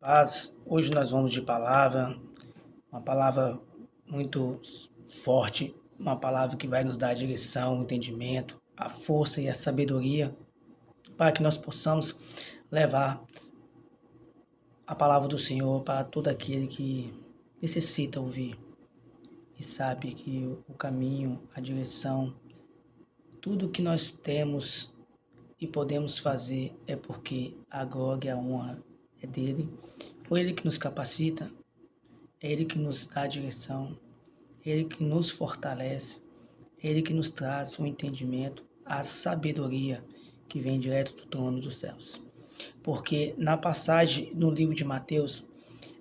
Paz, hoje nós vamos de palavra, uma palavra muito forte, uma palavra que vai nos dar a direção, o entendimento, a força e a sabedoria para que nós possamos levar a palavra do Senhor para todo aquele que necessita ouvir e sabe que o caminho, a direção, tudo que nós temos e podemos fazer é porque a glória e a honra é dele. Foi ele que nos capacita, é Ele que nos dá a direção, é Ele que nos fortalece, é Ele que nos traz o entendimento, a sabedoria que vem direto do trono dos céus. Porque na passagem no livro de Mateus,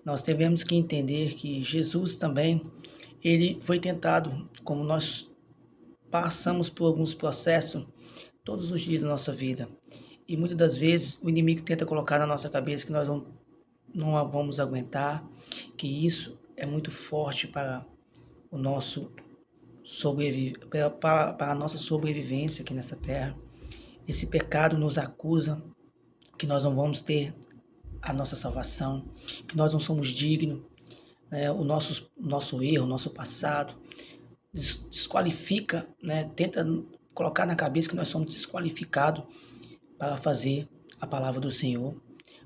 nós devemos que entender que Jesus também, ele foi tentado, como nós passamos por alguns processos todos os dias da nossa vida. E muitas das vezes o inimigo tenta colocar na nossa cabeça que nós não vamos aguentar, que isso é muito forte para o nosso para a nossa sobrevivência aqui nessa terra. Esse pecado nos acusa que nós não vamos ter a nossa salvação, que nós não somos dignos, né? O nosso erro, o nosso passado desqualifica, né? Tenta colocar na cabeça que nós somos desqualificados para fazer a palavra do Senhor,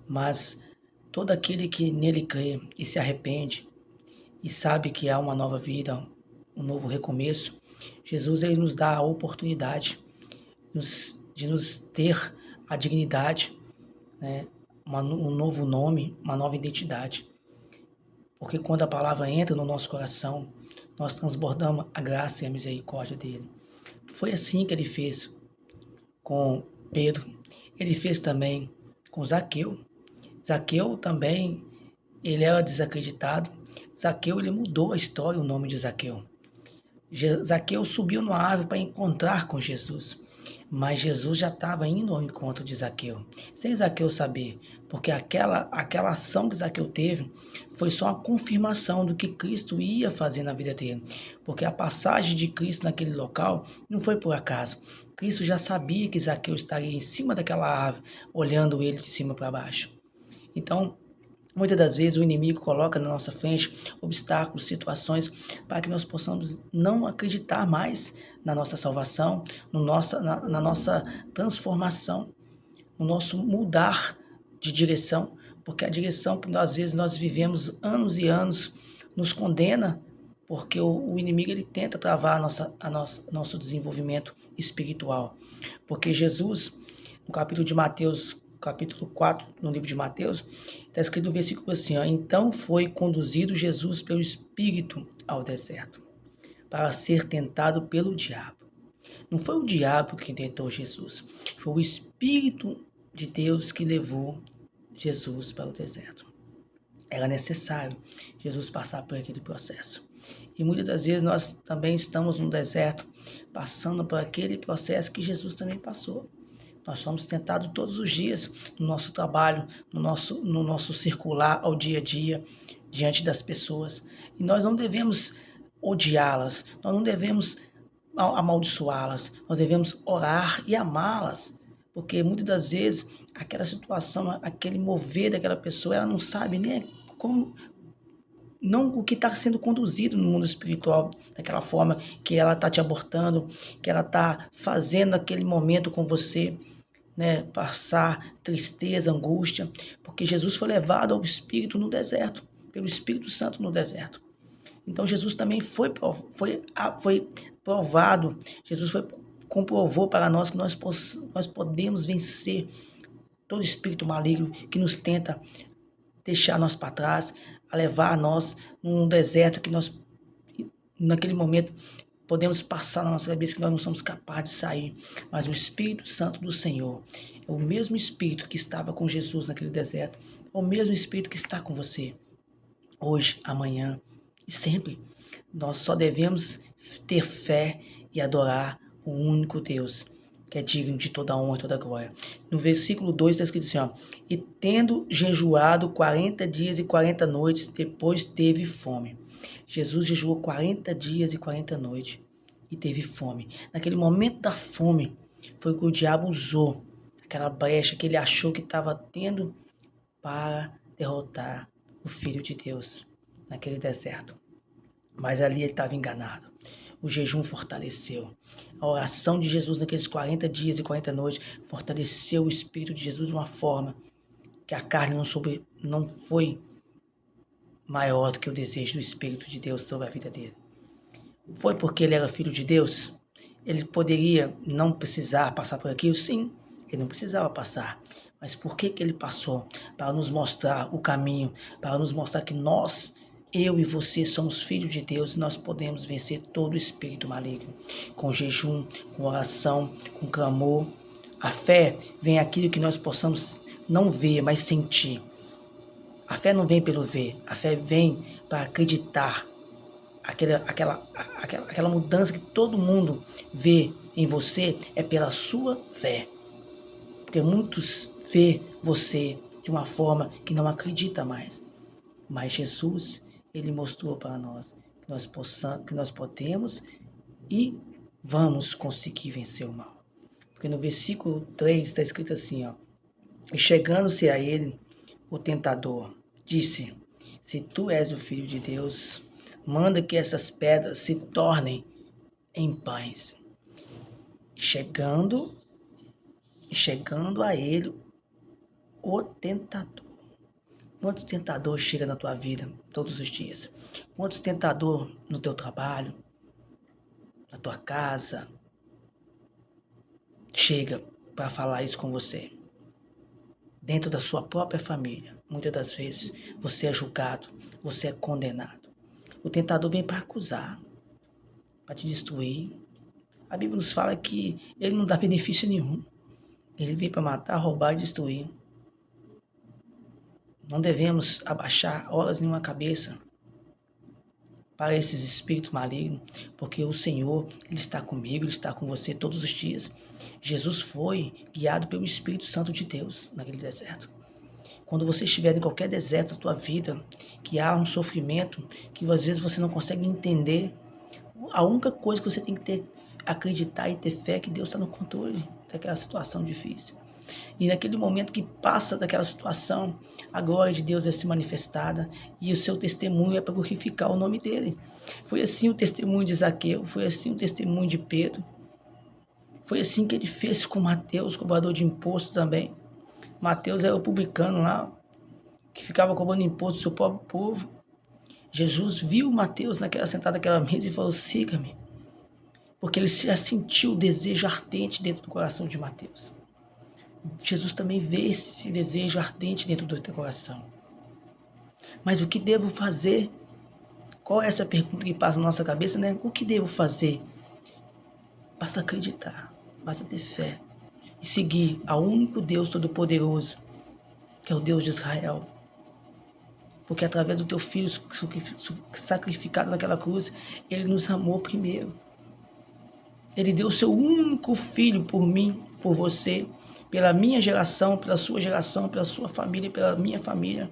mas todo aquele que nele crê e se arrepende e sabe que há uma nova vida, um novo recomeço, Jesus ele nos dá a oportunidade de nos ter a dignidade, né? Um novo nome, uma nova identidade. Porque quando a palavra entra no nosso coração, nós transbordamos a graça e a misericórdia dele. Foi assim que ele fez com Pedro, ele fez também com Zaqueu. Zaqueu também, ele era desacreditado. Zaqueu, ele mudou a história, o nome de Zaqueu. Zaqueu subiu numa árvore para encontrar com Jesus, mas Jesus já estava indo ao encontro de Zaqueu, sem Zaqueu saber, porque aquela ação que Zaqueu teve foi só a confirmação do que Cristo ia fazer na vida dele, porque a passagem de Cristo naquele local não foi por acaso. Cristo já sabia que Zaqueu estaria em cima daquela árvore, olhando ele de cima para baixo. Então, muitas das vezes o inimigo coloca na nossa frente obstáculos, situações para que nós possamos não acreditar mais na nossa salvação, na nossa transformação, no nosso mudar de direção, porque a direção que às vezes nós vivemos anos e anos nos condena, porque o inimigo ele tenta travar nosso desenvolvimento espiritual. Porque Jesus, no capítulo de Mateus, capítulo 4, no livro de Mateus, está escrito no versículo assim, ó, então foi conduzido Jesus pelo Espírito ao deserto, para ser tentado pelo diabo. Não foi o diabo que tentou Jesus, foi o Espírito de Deus que levou Jesus para o deserto. Era necessário Jesus passar por aquele processo. E muitas das vezes nós também estamos no deserto, passando por aquele processo que Jesus também passou. Nós somos tentados todos os dias no nosso trabalho, no nosso circular ao dia a dia, diante das pessoas. E nós não devemos odiá-las, nós não devemos amaldiçoá-las, nós devemos orar e amá-las. Porque muitas das vezes aquela situação, aquele mover daquela pessoa, ela não sabe nem como, não o que está sendo conduzido no mundo espiritual, daquela forma que ela está te abortando, que ela está fazendo aquele momento com você, né, passar tristeza, angústia, porque Jesus foi levado ao Espírito no deserto, pelo Espírito Santo no deserto. Então Jesus também foi provado, comprovou para nós que nós podemos vencer todo espírito maligno que nos tenta deixar nós para trás, a levar nós num deserto que nós, naquele momento, podemos passar na nossa cabeça que nós não somos capazes de sair, mas o Espírito Santo do Senhor é o mesmo Espírito que estava com Jesus naquele deserto, é o mesmo Espírito que está com você hoje, amanhã e sempre. Nós só devemos ter fé e adorar o único Deus, que é digno de toda honra e toda glória. No versículo 2 está escrito assim, ó, e tendo jejuado 40 dias e 40 noites, depois teve fome. Jesus jejuou 40 dias e 40 noites e teve fome. Naquele momento da fome, foi o que o diabo usou, aquela brecha que ele achou que estava tendo para derrotar o Filho de Deus naquele deserto. Mas ali ele estava enganado. O jejum fortaleceu. A oração de Jesus naqueles 40 dias e 40 noites fortaleceu o Espírito de Jesus de uma forma que a carne não foi maior do que o desejo do Espírito de Deus sobre a vida dele. Foi porque ele era filho de Deus? Ele poderia não precisar passar por aquilo? Sim, ele não precisava passar. Mas por que ele passou? Para nos mostrar o caminho, para nos mostrar que nós, eu e você, somos filhos de Deus e nós podemos vencer todo o espírito maligno. Com jejum, com oração, com clamor. A fé vem aquilo que nós possamos não ver, mas sentir. A fé não vem pelo ver, a fé vem para acreditar. Aquela mudança que todo mundo vê em você é pela sua fé. Porque muitos vê você de uma forma que não acredita mais. Mas Jesus, ele mostrou para nós que nós podemos e vamos conseguir vencer o mal. Porque no versículo 3 está escrito assim, ó: e chegando-se a ele, o tentador disse: se tu és o Filho de Deus, manda que essas pedras se tornem em pães. Chegando a ele, o tentador. Quantos tentadores chegam na tua vida todos os dias? Quantos tentadores no teu trabalho, na tua casa, chega para falar isso com você? Dentro da sua própria família, muitas das vezes, você é julgado, você é condenado. O tentador vem para acusar, para te destruir. A Bíblia nos fala que ele não dá benefício nenhum. Ele vem para matar, roubar e destruir. Não devemos abaixar horas nenhuma cabeça para esses espíritos malignos, porque o Senhor, Ele está comigo, Ele está com você todos os dias. Jesus foi guiado pelo Espírito Santo de Deus naquele deserto. Quando você estiver em qualquer deserto da tua vida, que há um sofrimento, que às vezes você não consegue entender, a única coisa que você tem que acreditar e ter fé é que Deus está no controle daquela situação difícil. E naquele momento que passa daquela situação, a glória de Deus é se manifestada e o seu testemunho é para glorificar o nome dele. Foi assim o testemunho de Zaqueu, foi assim o testemunho de Pedro. Foi assim que ele fez com Mateus, cobrador de imposto também. Mateus era o publicano lá, que ficava cobrando imposto do seu próprio povo. Jesus viu Mateus sentado naquela mesa e falou: siga-me. Porque ele já sentiu o desejo ardente dentro do coração de Mateus. Jesus também vê esse desejo ardente dentro do teu coração. Mas o que devo fazer? Qual é essa pergunta que passa na nossa cabeça, né? O que devo fazer? Basta acreditar, basta ter fé e seguir ao único Deus Todo-Poderoso, que é o Deus de Israel. Porque através do teu filho sacrificado naquela cruz, ele nos amou primeiro. Ele deu o seu único filho por mim, por você, pela minha geração, pela sua geração, pela sua família, pela minha família.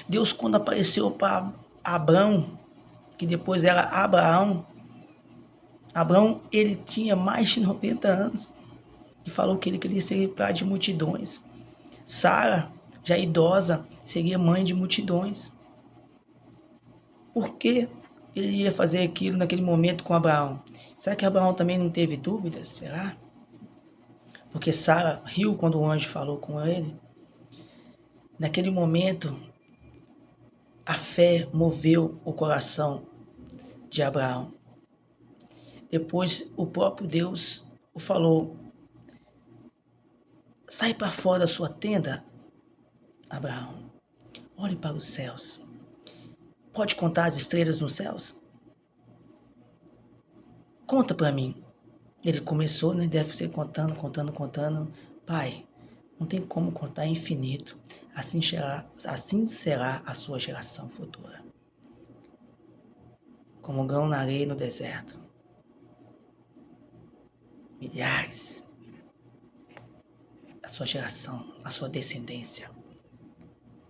Deus, quando apareceu para Abrão, que depois era Abraão, ele tinha mais de 90 anos e falou que ele queria ser pai de multidões. Sara, já idosa, seria mãe de multidões. Por que ele ia fazer aquilo naquele momento com Abraão? Será que Abraão também não teve dúvidas? Será? Porque Sara riu quando o anjo falou com ele. Naquele momento, a fé moveu o coração de Abraão. Depois, o próprio Deus o falou: sai para fora da sua tenda, Abraão. Olhe para os céus. Pode contar as estrelas nos céus? Conta para mim. Ele começou, né? Deve ser contando. Pai, não tem como contar, é infinito. Assim será a sua geração futura. Como grão na areia no deserto. Milhares. A sua geração, a sua descendência.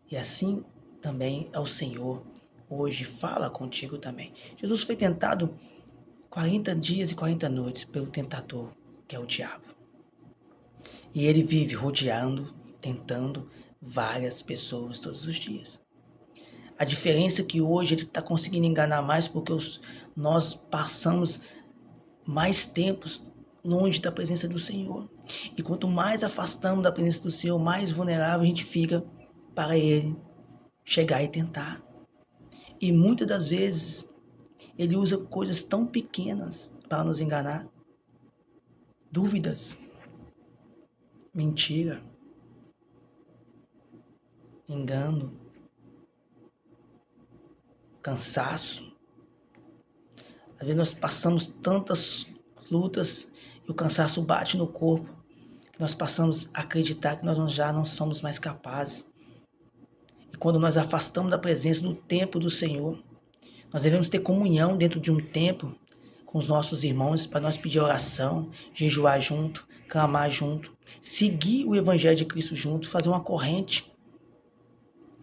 E assim também é o Senhor. Hoje fala contigo também. Jesus foi tentado 40 dias e 40 noites pelo tentador, que é o diabo. E ele vive rodeando, tentando, várias pessoas todos os dias. A diferença é que hoje ele está conseguindo enganar mais porque nós passamos mais tempos longe da presença do Senhor. E quanto mais afastamos da presença do Senhor, mais vulnerável a gente fica para ele chegar e tentar. E muitas das vezes ele usa coisas tão pequenas para nos enganar. Dúvidas, mentira, engano, cansaço. Às vezes nós passamos tantas lutas e o cansaço bate no corpo, que nós passamos a acreditar que nós já não somos mais capazes. E quando nós afastamos da presença do templo do Senhor, nós devemos ter comunhão dentro de um templo com os nossos irmãos para nós pedir oração, jejuar junto, clamar junto, seguir o Evangelho de Cristo junto, fazer uma corrente.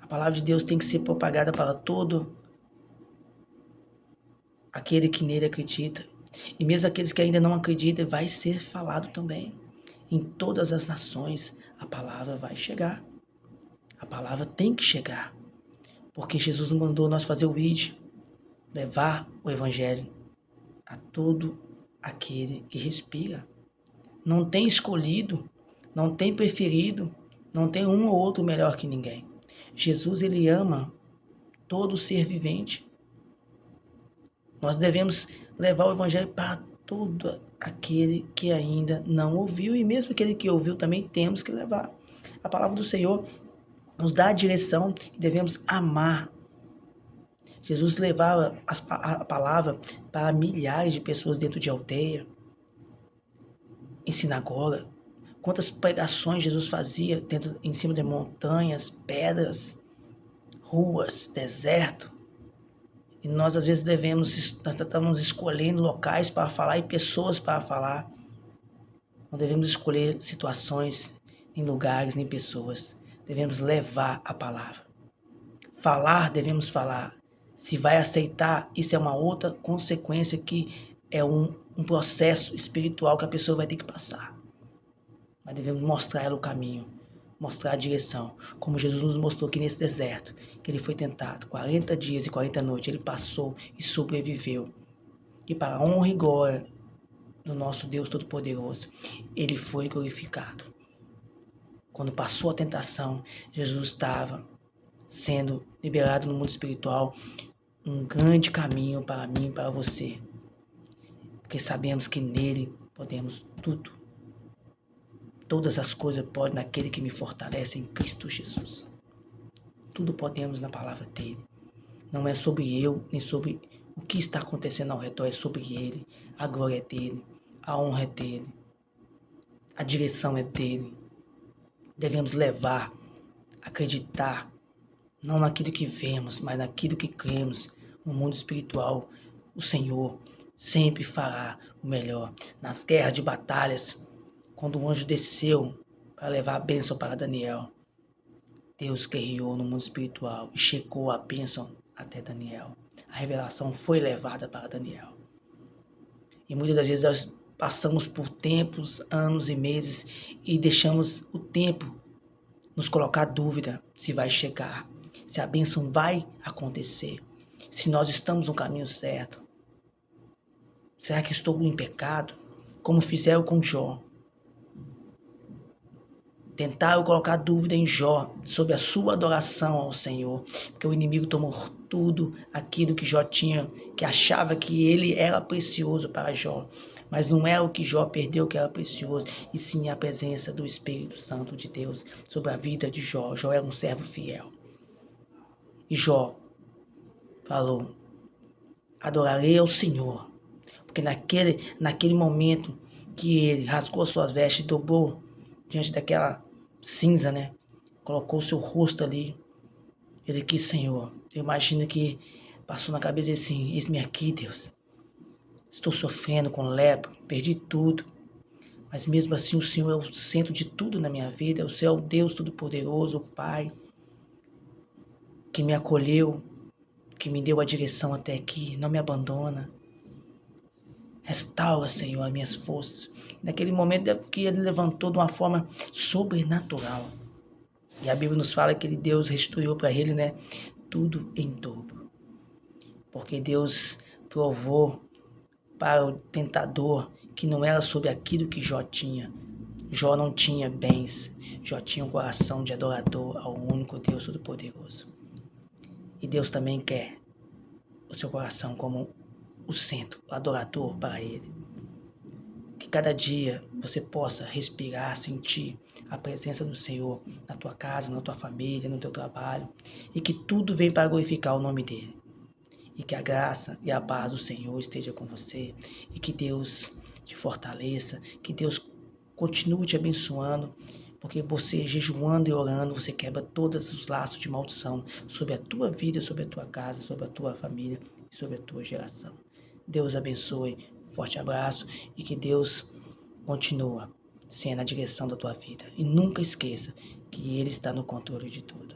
A palavra de Deus tem que ser propagada para todo aquele que nele acredita. E mesmo aqueles que ainda não acreditam, vai ser falado também. Em todas as nações, a palavra vai chegar. A palavra tem que chegar. Porque Jesus mandou nós fazer o id, levar o Evangelho a todo aquele que respira. Não tem escolhido, não tem preferido, não tem um ou outro melhor que ninguém. Jesus, ele ama todo ser vivente. Nós devemos levar o Evangelho para todo aquele que ainda não ouviu, e mesmo aquele que ouviu também temos que levar. A palavra do Senhor nos dá a direção que devemos amar. Jesus levava a palavra para milhares de pessoas dentro de aldeia, em sinagoga. Quantas pregações Jesus fazia em cima de montanhas, pedras, ruas, deserto. E nós às vezes nós estamos escolhendo locais para falar e pessoas para falar. Não devemos escolher situações, nem lugares, nem pessoas. Devemos levar a palavra. Falar, devemos falar. Se vai aceitar, isso é uma outra consequência que é um processo espiritual que a pessoa vai ter que passar. Mas devemos mostrar ela o caminho, mostrar a direção, como Jesus nos mostrou aqui nesse deserto, que ele foi tentado, 40 dias e 40 noites, ele passou e sobreviveu. E para a honra e glória do nosso Deus Todo-Poderoso, ele foi glorificado. Quando passou a tentação, Jesus estava sendo liberado no mundo espiritual, um grande caminho para mim e para você. Porque sabemos que nele podemos tudo. Todas as coisas podem naquele que me fortalece em Cristo Jesus. Tudo podemos na palavra dele. Não é sobre eu, nem sobre o que está acontecendo ao redor, é sobre ele. A glória é dele, a honra é dele, a direção é dele. Devemos levar, acreditar, não naquilo que vemos, mas naquilo que cremos. No mundo espiritual, o Senhor sempre fará o melhor. Nas guerras de batalhas, quando o anjo desceu para levar a bênção para Daniel, Deus guerreou no mundo espiritual e chegou a bênção até Daniel. A revelação foi levada para Daniel. E muitas das vezes nós passamos por tempos, anos e meses e deixamos o tempo nos colocar dúvida se vai chegar, se a bênção vai acontecer, se nós estamos no caminho certo. Será que estou em pecado? Como fizeram com Jó. Tentaram colocar dúvida em Jó sobre a sua adoração ao Senhor, porque o inimigo tomou tudo aquilo que Jó tinha, que achava que ele era precioso para Jó. Mas não é o que Jó perdeu que era precioso, e sim a presença do Espírito Santo de Deus sobre a vida de Jó. Jó era um servo fiel. E Jó falou: adorarei ao Senhor. Porque naquele momento que ele rasgou suas vestes e dobrou diante daquela cinza, né? Colocou o seu rosto ali. Ele quis, Senhor. Eu imagino que passou na cabeça dele assim: eis-me aqui, Deus. Estou sofrendo com lepra, perdi tudo. Mas mesmo assim o Senhor é o centro de tudo na minha vida. O Senhor é o Deus Todo-Poderoso, o Pai, que me acolheu, que me deu a direção até aqui, não me abandona. Restaura, Senhor, as minhas forças. Naquele momento que ele levantou de uma forma sobrenatural. E a Bíblia nos fala que Deus restituiu para ele, né, tudo em dobro. Porque Deus provou para o tentador que não era sobre aquilo que Jó tinha. Jó não tinha bens, Jó tinha um coração de adorador ao único Deus Todo-Poderoso. E Deus também quer o seu coração como o centro, o adorador para Ele. Que cada dia você possa respirar, sentir a presença do Senhor na tua casa, na tua família, no teu trabalho, e que tudo vem para glorificar o nome dEle. E que a graça e a paz do Senhor esteja com você, e que Deus te fortaleça, que Deus continue te abençoando, porque você jejuando e orando, você quebra todos os laços de maldição sobre a tua vida, sobre a tua casa, sobre a tua família e sobre a tua geração. Deus abençoe, forte abraço e que Deus continua sendo a direção da tua vida. E nunca esqueça que Ele está no controle de tudo.